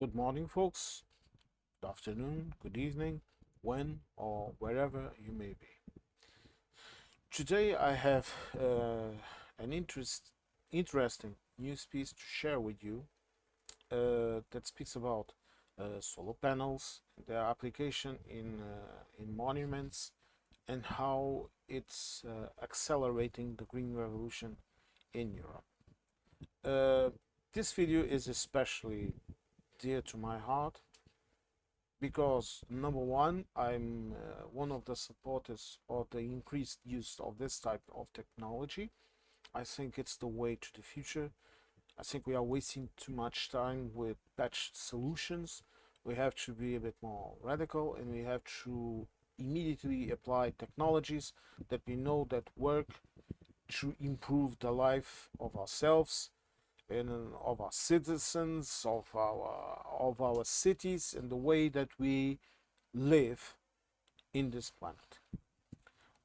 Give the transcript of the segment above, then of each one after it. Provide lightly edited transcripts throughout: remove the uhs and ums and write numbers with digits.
Good morning, folks. Good afternoon, good evening, when or wherever you may be. Today, I have an interesting news piece to share with you that speaks about solar panels, their application in monuments, and how it's accelerating the green revolution in Europe. This video is especially dear to my heart because number one, I'm one of the supporters of the increased use of this type of technology. I think it's the way to the future. I think we are wasting too much time with patched solutions. We have to be a bit more radical, and we have to immediately apply technologies that we know that work to improve the life of ourselves and of our citizens, of our cities, and the way that we live in this planet.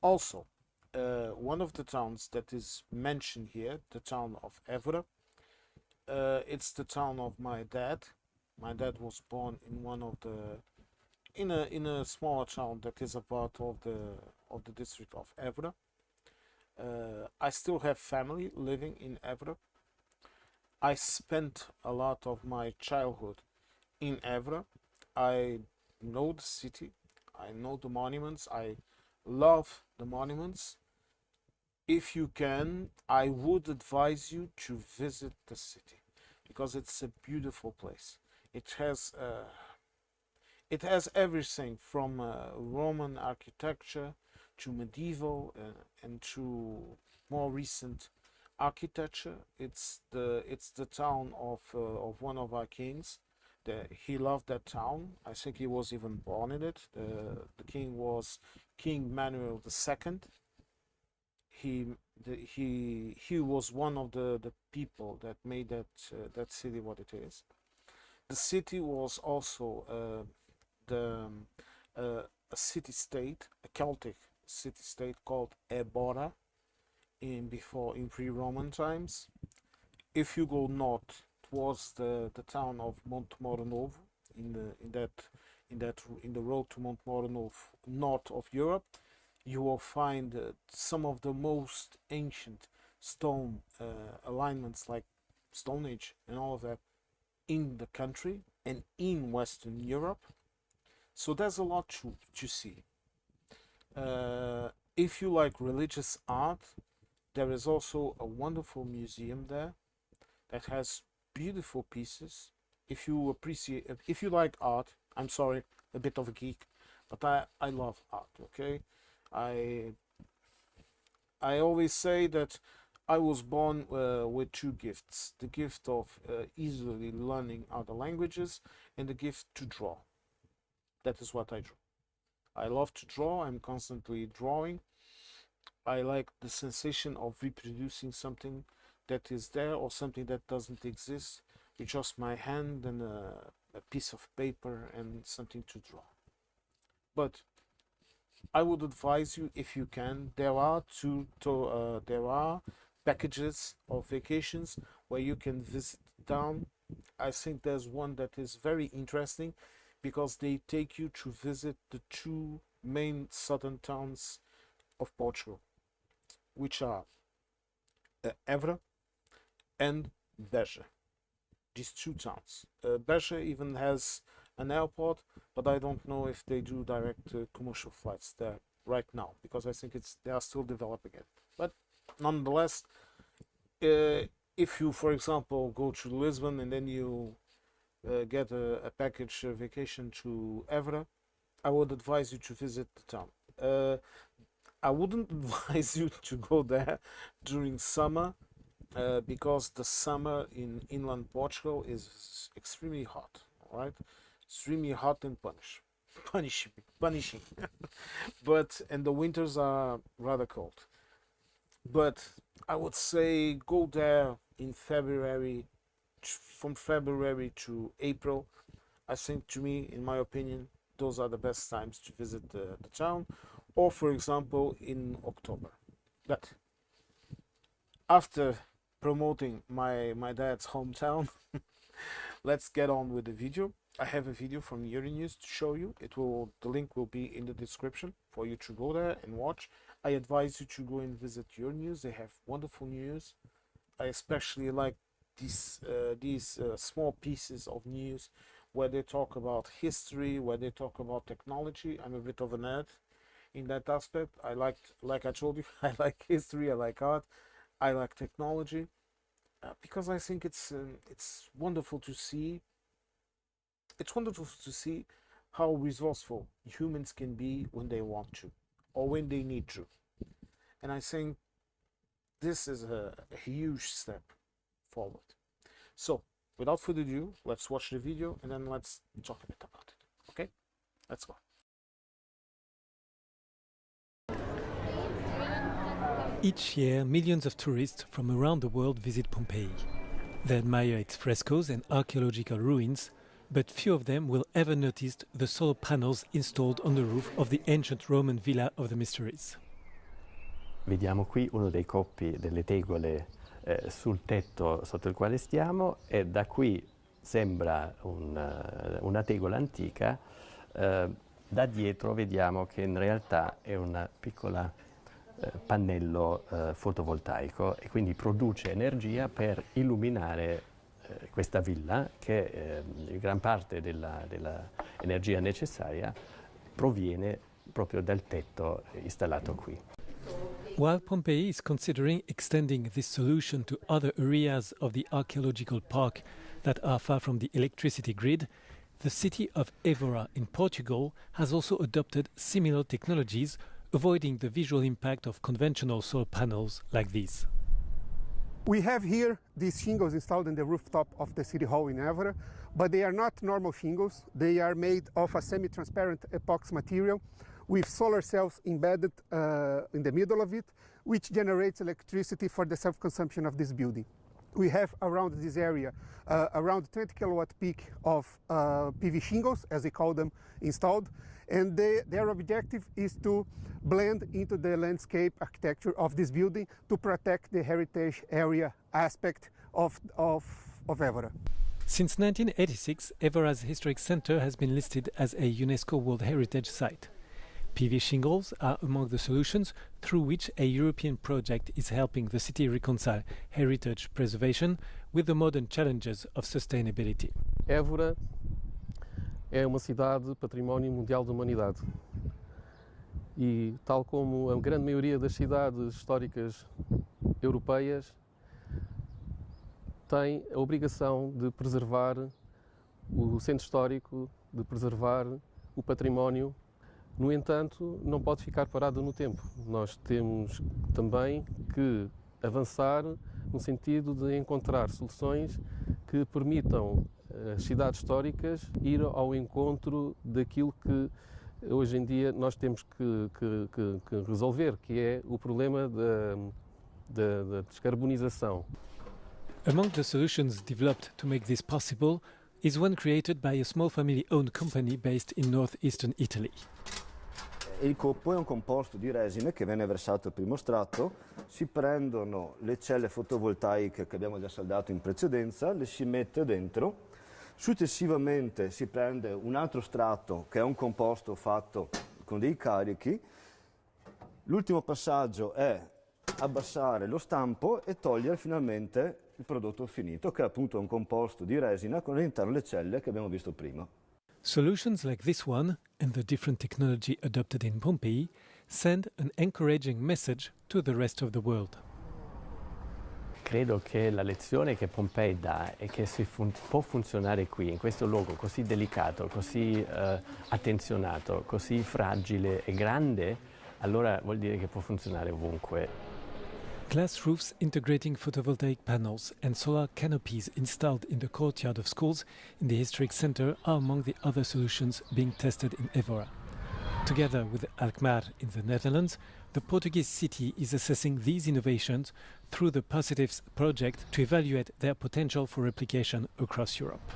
Also, one of the towns that is mentioned here, the town of Évora, it's the town of my dad. My dad was born in one of the in a smaller town that is a part of the district of Évora. I still have family living in Évora. I spent a lot of my childhood in Évora. I know the city. I know the monuments. I love the monuments. If you can, I would advise you to visit the city because it's a beautiful place. It has uh, it has everything from Roman architecture to medieval and to more recent architecture. It's the town of one of our kings. He loved that town. I think he was even born in it. The king was King Manuel II. He was one of the people that made that city what it is. The city was also the a city state, a Celtic city state called Ebora in pre-Roman times. If you go north towards the town of Montemor Novo, in the road to Montemor Novo, north of Europe, you will find some of the most ancient stone alignments, like Stone Age and all of that, in the country and in Western Europe. So there's a lot to see. If you like religious art, there is also a wonderful museum there that has beautiful pieces. If you like art, I'm sorry, a bit of a geek, but I love art. Okay, I I always say that I was born with two gifts: the gift of easily learning other languages and the gift to draw. That is what I draw. I love to draw. I'm constantly drawing. I like the sensation of reproducing something that is there or something that doesn't exist with just my hand and a piece of paper and something to draw. But I would advise you, if you can, there are packages of vacations where you can visit town. I think there's one that is very interesting because they take you to visit the two main southern towns of Portugal, which are Évora and Beja. These two towns. Beja even has an airport, but I don't know if they do direct commercial flights there right now because I think they are still developing it. But nonetheless, if you, for example, go to Lisbon and then you get a package vacation to Évora, I would advise you to visit the town. I wouldn't advise you to go there during summer because the summer in inland Portugal is extremely hot. All right, extremely hot and punishing. But and the winters are rather cold. But I would say go there in February, from February to April. I think, to me, in my opinion, those are the best times to visit the town, or for example in October. But after promoting my dad's hometown, let's get on with the video. I have a video from Euronews to show you. The link will be in the description for you to go there and watch. I advise you to go and visit Euronews. They have wonderful news. I especially like these small pieces of news where they talk about history, where they talk about technology. I'm a bit of a nerd in that aspect. Like I told you, I like history, I like art, I like technology, because I think it's wonderful to see. It's wonderful to see how resourceful humans can be when they want to, or when they need to. And I think this is a huge step forward. So, without further ado, let's watch the video and then let's talk a bit about it. Okay? Let's go. Each year, millions of tourists from around the world visit Pompeii. They admire its frescoes and archaeological ruins, but few of them will ever notice the solar panels installed on the roof of the ancient Roman Villa of the Mysteries. Vediamo qui uno dei coppi delle tegole sul tetto sotto il quale stiamo, e da qui sembra una tegola antica. Da dietro vediamo che in realtà è un piccolo pannello fotovoltaico, e quindi produce energia per illuminare questa villa, che gran parte dell'energia necessaria proviene proprio dal tetto installato qui. While Pompeii is considering extending this solution to other areas of the archaeological park that are far from the electricity grid, the city of Évora in Portugal has also adopted similar technologies, avoiding the visual impact of conventional solar panels like these. We have here these shingles installed in the rooftop of the City Hall in Évora, but they are not normal shingles. They are made of a semi-transparent epoxy material with solar cells embedded in the middle of it, which generates electricity for the self-consumption of this building. We have around this area around 20 kilowatt peak of PV shingles, as we call them, installed, and their objective is to blend into the landscape architecture of this building to protect the heritage area aspect of Évora. Since 1986, Évora's historic centre has been listed as a UNESCO World Heritage Site. PV shingles are among the solutions through which a European project is helping the city reconcile heritage preservation with the modern challenges of sustainability. Évora é uma cidade património mundial da humanidade e, tal como a grande maioria das cidades históricas europeias, tem a obrigação de preservar o centro histórico, de preservar o património. No entanto, não pode ficar parado no tempo. Nós temos também que avançar no sentido de encontrar soluções que permitam às cidades históricas ir ao encontro daquilo que hoje em dia nós temos que resolver, que é o problema da descarbonização. Among the solutions developed to make this possible is one created by a small family-owned company based in northeastern Italy. Il coppo è un composto di resina che viene versato al primo strato, si prendono le celle fotovoltaiche che abbiamo già saldato in precedenza, le si mette dentro, successivamente si prende un altro strato che è un composto fatto con dei carichi, l'ultimo passaggio è abbassare lo stampo e togliere finalmente il prodotto finito, che è appunto un composto di resina con all'interno le celle che abbiamo visto prima. Solutions like this one and the different technology adopted in Pompeii send an encouraging message to the rest of the world. Credo che la lezione che Pompei dà è che se può funzionare qui, in questo luogo così delicato, così attenzionato, così fragile e grande, allora vuol dire che può funzionare ovunque. Glass roofs integrating photovoltaic panels and solar canopies installed in the courtyard of schools in the historic centre are among the other solutions being tested in Évora. Together with Alkmaar in the Netherlands, the Portuguese city is assessing these innovations through the Positives project to evaluate their potential for replication across Europe.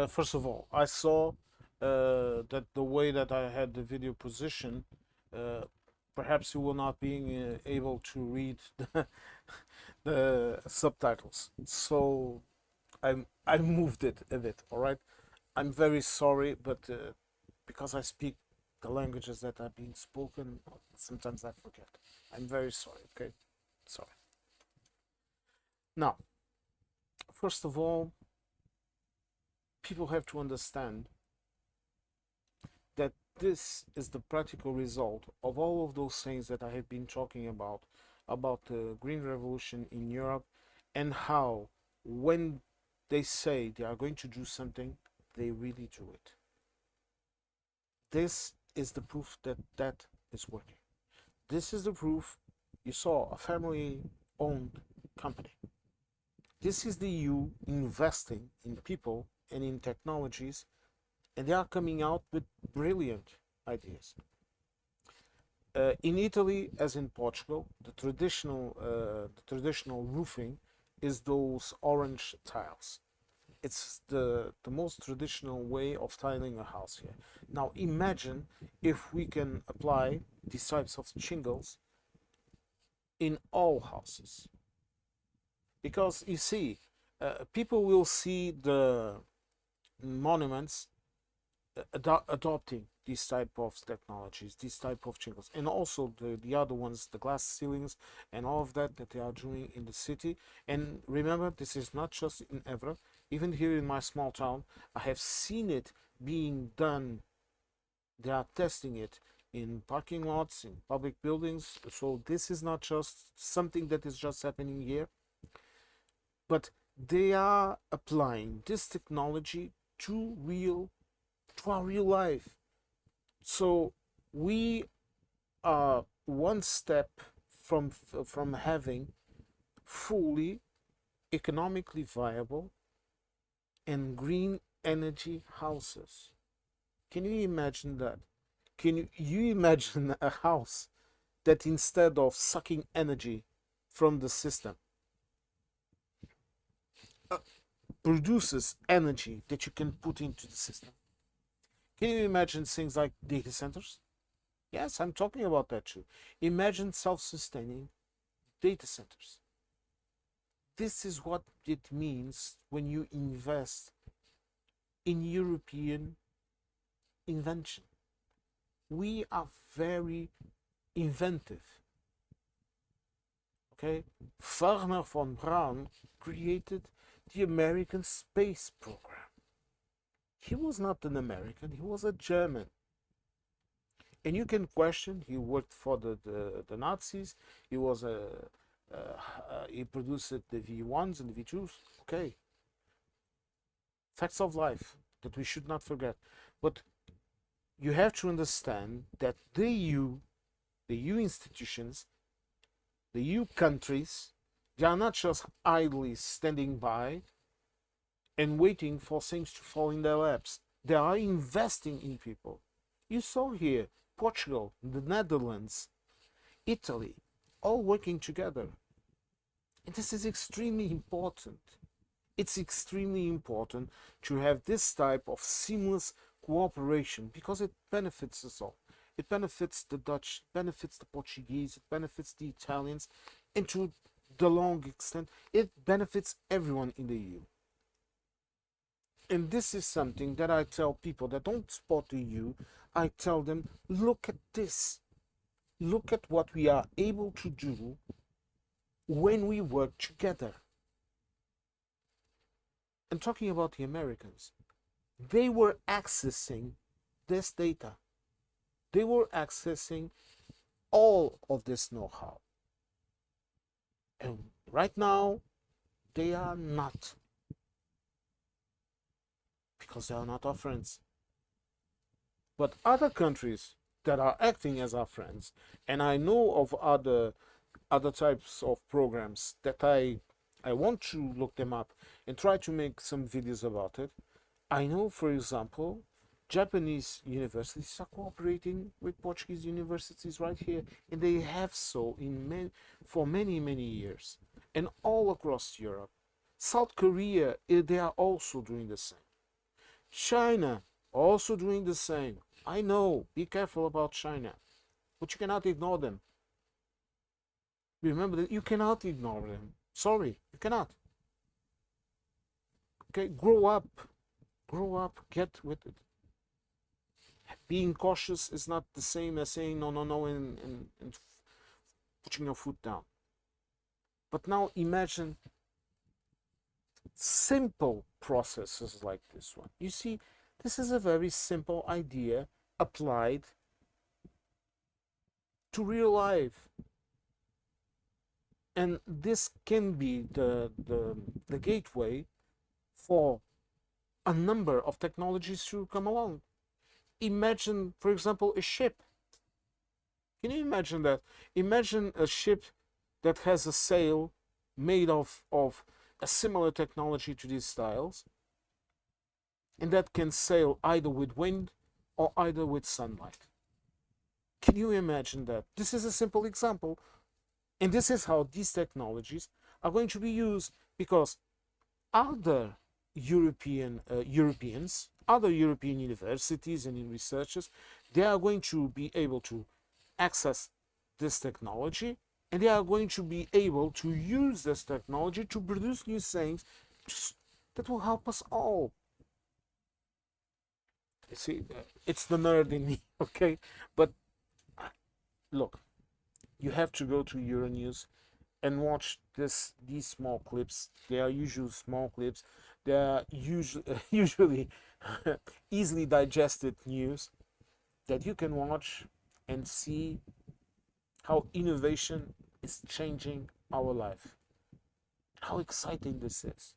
First of all, I saw that the way that I had the video positioned, perhaps you will not be able to read the subtitles. So I moved it a bit. All right. I'm very sorry, but because I speak the languages that are being spoken, sometimes I forget. I'm very sorry. Okay, sorry. Now, first of all, people have to understand that this is the practical result of all of those things that I have been talking about the Green Revolution in Europe, and how when they say they are going to do something, they really do it. This is the proof that that is working. This is the proof you saw a family owned company. This is the EU investing in people and in technologies, and they are coming out with brilliant ideas. In Italy, as in Portugal, the traditional roofing is those orange tiles. It's the most traditional way of tiling a house here. Now imagine if we can apply these types of shingles in all houses, because you see, people will see the monuments adopting these type of technologies, these type of shingles, and also the other ones, the glass ceilings and all of that that they are doing in the city. And remember, this is not just in Evra. Even here in my small town, I have seen it being done. They are testing it in parking lots, in public buildings. So this is not just something that is just happening here, but they are applying this technology to our real life. So we are one step from having fully economically viable and green energy houses. Can you imagine that? Can you imagine a house that instead of sucking energy from the system, uh, produces energy that you can put into the system? Can you imagine things like data centers? Yes, I'm talking about that too. Imagine self-sustaining data centers. This is what it means when you invest in European invention. We are very inventive. Okay? Wernher von Braun created the American space program. He was not an American, he was a German. And you can question, he worked for the Nazis, he was he produced the V1s and the V2s. Okay, facts of life that we should not forget. But you have to understand that the EU institutions, the EU countries, they are not just idly standing by and waiting for things to fall in their laps. They are investing in people. You saw here Portugal, the Netherlands, Italy, all working together. And this is extremely important. It's extremely important to have this type of seamless cooperation because it benefits us all. It benefits the Dutch, it benefits the Portuguese, it benefits the Italians, and to the long extent, it benefits everyone in the EU. And this is something that I tell people that don't support the EU. I tell them, look at this. Look at what we are able to do when we work together. And talking about the Americans, they were accessing this data. They were accessing all of this know-how. And right now, they are not. Because they are not our friends. But other countries that are acting as our friends, and I know of other types of programs that I want to look them up and try to make some videos about it. I know, for example, Japanese universities are cooperating with Portuguese universities right here, and they have so for many years, and all across Europe. South Korea, they are also doing the same. China, also doing the same. I know, be careful about China. but you cannot ignore them. Remember that you cannot ignore them. Sorry, you cannot. Okay, grow up, get with it. Being cautious is not the same as saying no, no, no, and putting your foot down. But now imagine simple processes like this one. You see, this is a very simple idea applied to real life. And this can be the gateway for a number of technologies to come along. Imagine, for example, a ship. Can you imagine that? Imagine a ship that has a sail made of a similar technology to these styles, and that can sail either with wind or either with sunlight. Can you imagine that? This is a simple example, and this is how these technologies are going to be used, because other Europeans, other European universities and researchers, they are going to be able to access this technology, and they are going to be able to use this technology to produce new things that will help us all. You see, it's the nerd in me, okay? But look, you have to go to Euronews and watch these small clips. They are usually small clips. They are usually easily digested news that you can watch and see how innovation is changing our life. How exciting this is.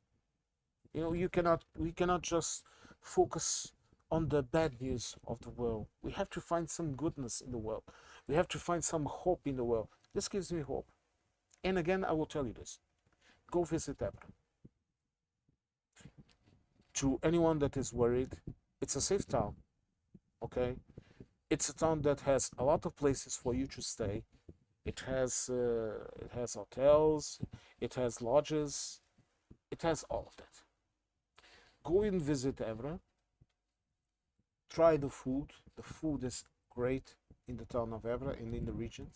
You know, we cannot just focus on the bad news of the world. We have to find some goodness in the world. We have to find some hope in the world. This gives me hope. And again, I will tell you this. Go visit Ebra. To anyone that is worried, it's a safe town, okay? It's a town that has a lot of places for you to stay. It has hotels, it has lodges, it has all of that. Go and visit Evra. Try the food. The food is great in the town of Evra and in the region.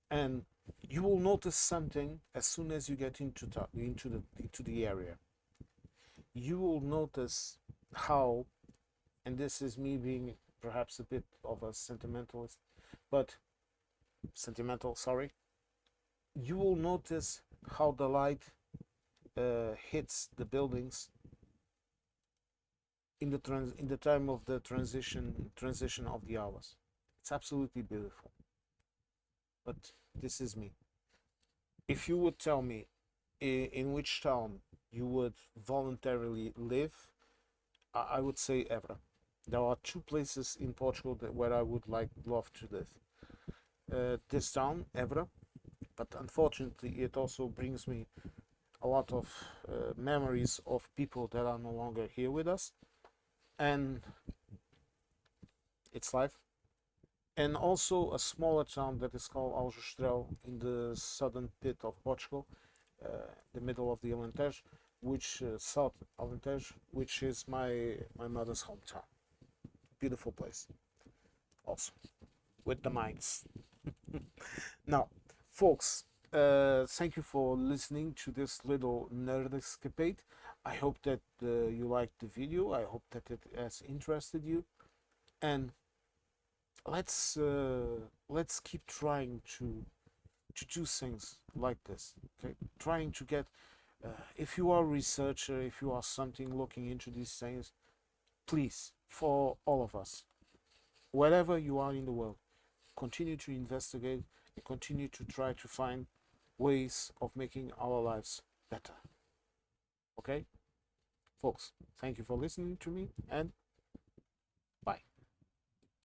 And you will notice something as soon as you get into the area. You will notice how, and this is me being perhaps a bit of a sentimentalist, but sorry. You will notice how the light hits the buildings in the time of the transition of the hours. It's absolutely beautiful. But this is me. If you would tell me in which town you would voluntarily live, I would say Evra. There are two places in Portugal where I would love to live. This town, Evra, but unfortunately it also brings me a lot of memories of people that are no longer here with us, and it's life. And also a smaller town that is called Aljustrel in the southern pit of Portugal, the middle of the Alentejo, South Alentejo, which is my mother's hometown. Beautiful place, also with the mines. Now, folks, thank you for listening to this little nerd escapade. I hope that you liked the video. I hope that it has interested you, and let's keep trying to do things like this. Okay, trying to get. If you are a researcher, if you are something looking into these things, please, for all of us, wherever you are in the world, continue to investigate and continue to try to find ways of making our lives better. Okay, folks, thank you for listening to me, and